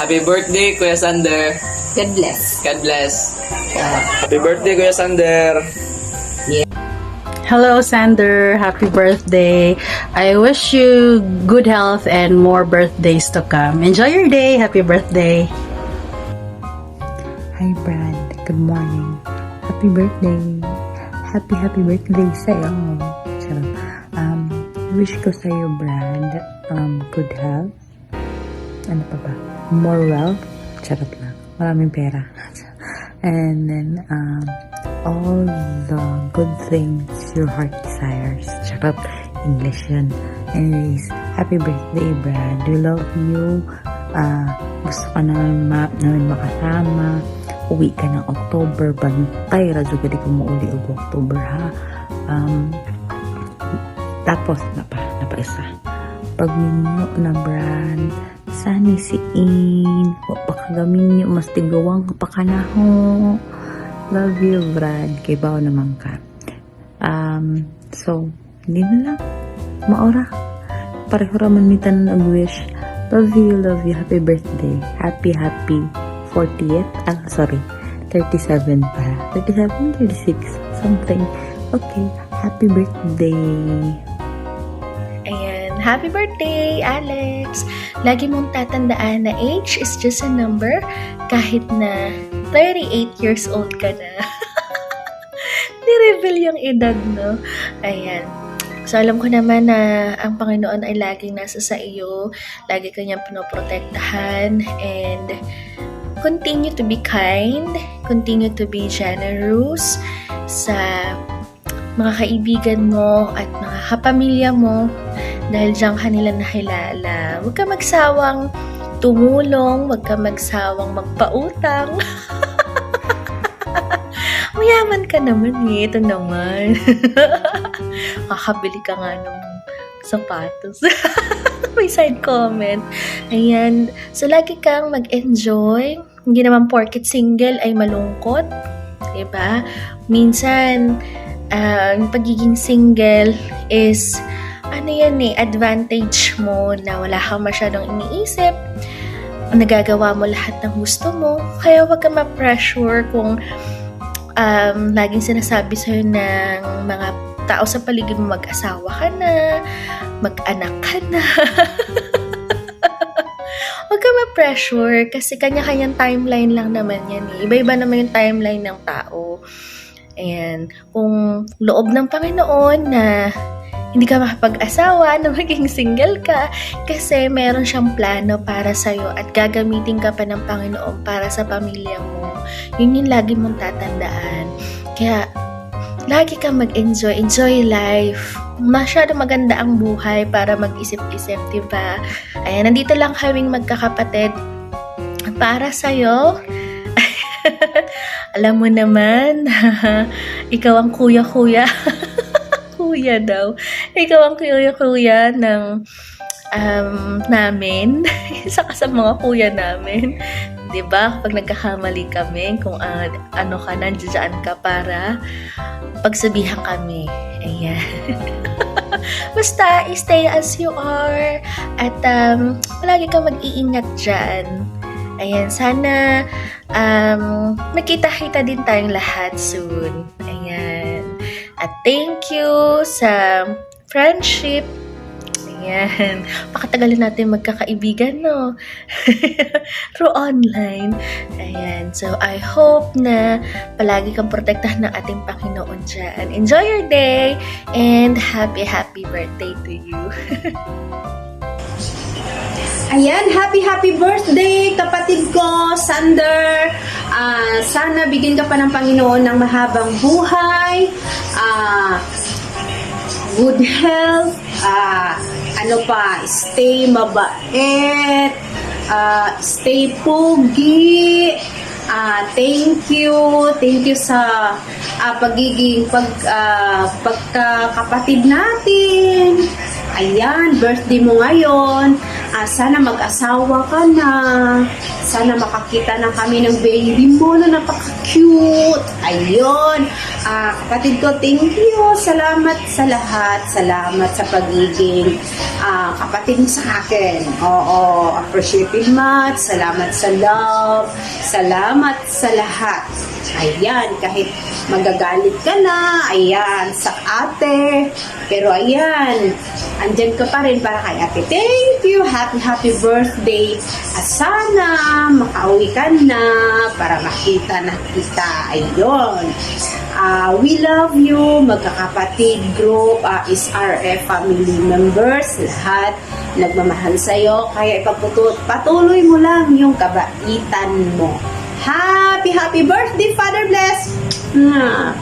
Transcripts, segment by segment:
Happy birthday, Kuya Sander. God bless. God bless. Happy birthday, Kuya Sander. Hello, Sander. Happy birthday. I wish you good health and more birthdays to come. Enjoy your day. Happy birthday. Hi, Brad. Good morning. Happy birthday. Happy birthday sa'yo. Charot. Wish ko sa'yo, Brad, good health. Ano pa ba? More wealth. Charot lang. Maraming pera. And then, all the good things your heart desires. Charot. English yun. Anyways, happy birthday, Brad. We love you. Gusto ka namin makasama. Uwi ka ng October. Bantay, radyo ka di ko mauli og October, ha? Tapos, napaisa. Pag minyo na, Brad, sani siin. Pakagamin nyo, mas tigawang kapakanaho. Love you, Brad. Kay bao naman ka. So, hindi na lang. Maora. Pareho raman mitan nag-wish. Love you. Happy birthday. Happy 40th. 37 pa. 37, 36. Something. Okay. Happy birthday. Ayan. Happy birthday, Alex! Lagi mong tatandaan na age is just a number kahit na 38 years old ka na. Ni-reveal yung edad, no? Ayan. So, alam ko naman na ang Panginoon ay laging nasa sa iyo. Lagi kanyang pinoprotektahan. And continue to be kind. Continue to be generous sa mga kaibigan mo at mga kapamilya mo. Dahil diyan kanila nakilala. Huwag ka magsawang tumulong. Huwag ka magsawang magpautang. Mayaman ka naman eh. Ito naman. Makakabili ka nga ng sapatos. May side comment. Ayan. So, lagi kang mag-enjoy. Hindi naman porket single ay malungkot. Diba? Minsan, yung pagiging single is advantage mo na wala kang masyadong iniisip. Nagagawa mo lahat ng gusto mo. Kaya huwag ka ma-pressure kung laging sinasabi sa'yo ng mga tao sa paligid mo, mag-asawa ka na, mag-anak ka na. Huwag ka ma-pressure kasi kanya-kanyang timeline lang naman yan eh. Iba-iba naman yung timeline ng tao. Ayan. Kung loob ng Panginoon na hindi ka makapag-asawa, na maging single ka, kasi meron siyang plano para sa'yo at gagamitin ka pa ng Panginoon para sa pamilya mo. Yun yung lagi mong tatandaan. Kaya, lagi kang mag-enjoy. Enjoy life. Masyado maganda ang buhay para mag-isip-isip, diba? Ayan, nandito lang kaming magkakapatid para sa'yo. Alam mo naman, ikaw ang kuya-kuya. Kuya daw. Ikaw ang kuya-kuya ng namin. Isa ka sa mga kuya namin. Diba? Kapag nagkakamali kami, kung ano ka, nandiyan ka para pagsabihan kami. Ayan. Basta, stay as you are. At palagi ka mag-iingat dyan. Ayan, sana nakita-kita din tayong lahat soon. Ayan. At thank you sa friendship. Ayan. Pakatagalin natin magkakaibigan, no? Through online. Ayan. So, I hope na palagi kang protektahan ng ating Panginoon dyan. Enjoy your day and happy birthday to you. Ayan, happy birthday kapatid ko, Sander. Sana bigyan ka pa ng Panginoon ng mahabang buhay, good health, stay mabait, stay pogi. Thank you sa pagkakapatid natin. Ayan, birthday mo ngayon. Sana mag-asawa ka na. Sana makakita na kami ng baby mo na napaka-cute. Ayun. Kapatid ko, thank you. Salamat sa lahat. Salamat sa pagiging kapatid mo sa akin. Oo, appreciative much. Salamat sa love. Salamat sa lahat. Ayan, kahit magagalit ka na, ayan, sa ate. Pero ayan, andyan ka pa rin para kay ate. Thank you. Happy birthday. Sana makauwi ka na para makita na kita. Ayun. We love you, magkakapatid group, SRF family members, lahat nagmamahal sa'yo. Kaya patuloy mo lang yung kabaitan mo. Happy birthday, Father Bless!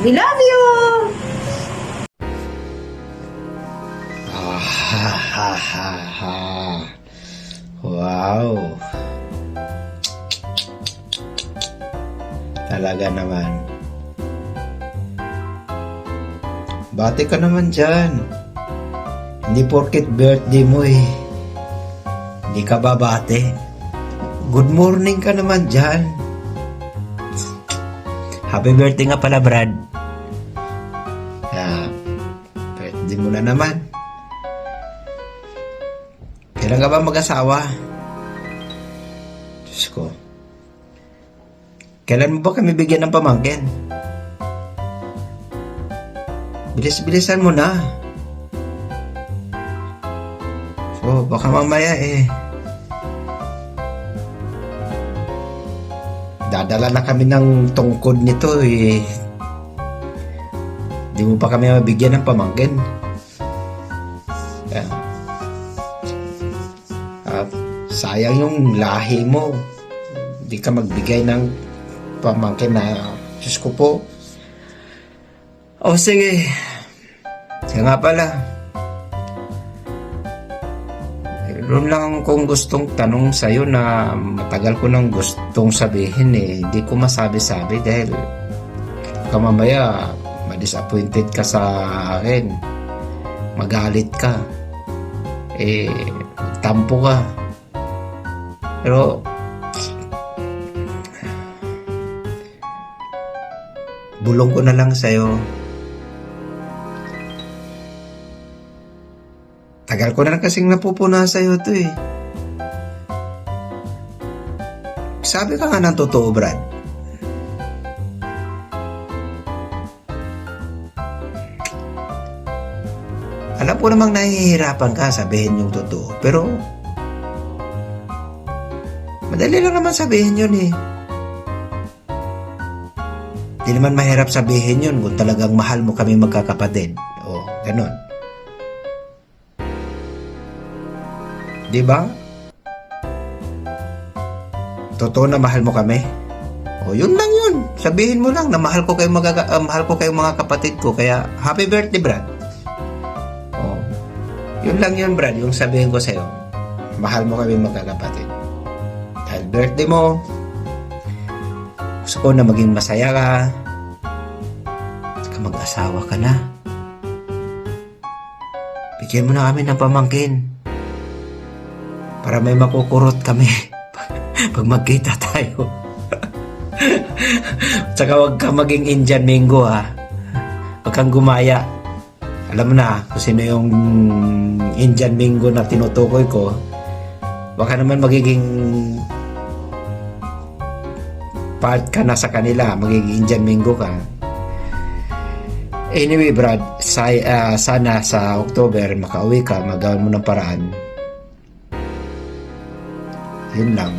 We love you! Wow. Talaga naman. Bati ka naman dyan. Hindi porket birthday mo hindi ka babate. Good morning ka naman dyan. Happy birthday nga pala, Brad. Birthday mo na naman. Kailan ka ba mag-asawa? Diyos ko. Kailan mo ba kami bigyan ng pamangkin? Bilis-bilisan mo na. So, baka mamaya dadala na kami ng tungkod nito Di mo pa kami mabigyan ng pamangkin. Sayang yung lahi mo. Hindi ka magbigay ng pamangkin na Diyos ko po. Sige. Kaya nga pala. Meron lang kung gustong tanong sa'yo na matagal ko nang gustong sabihin Hindi ko masabi-sabi dahil mamaya ma-disappointed ka sa akin. Magalit ka. Tampo ka. Pero bulong ko na lang sa'yo. Tagal ko na kasing napupuna sa'yo ito Sabi ka nga ng totoo, Brad. Alam ko namang nahihirapan ka sabihin yung totoo. Pero madali lang naman sabihin yun Di naman mahirap sabihin yun kung talagang mahal mo kami magkakapatid. Ganon. Di ba? Totoo na mahal mo kami? Yun lang yun. Sabihin mo lang na mahal ko kayong mga kapatid ko. Kaya, happy birthday, Brad. Yun lang yun, Brad. Yung sabihin ko sa'yo, mahal mo kami magkakapatid. Dahil birthday mo, gusto ko na maging masaya ka. Saka mag-asawa ka na. Bigyan mo na kami ng pamangkin. Para may makukurot kami pag magkita tayo. Saka wag ka maging Indian Mingo Wag kang gumaya. Alam mo na kung sino yung Indian Mingo na tinutukoy ko. Baka naman magiging part ka na sa kanila. Magiging Indian Mingo ka. Anyway, Brad, sana sa October makauwi ka, magawan mo ng paraan. Yun lang.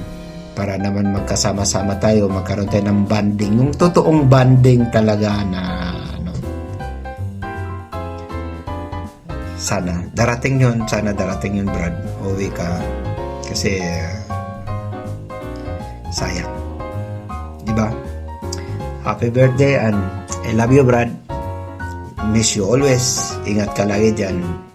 Para naman magkasama-sama tayo, magkaroon tayo ng bonding. Yung totoong bonding talaga na sana. Darating yun. Sana darating yun, Brad. Uwi ka. Kasi sayang. Diba? Happy birthday and I love you, Brad. Miss you always. Ingat ka lagi dyan.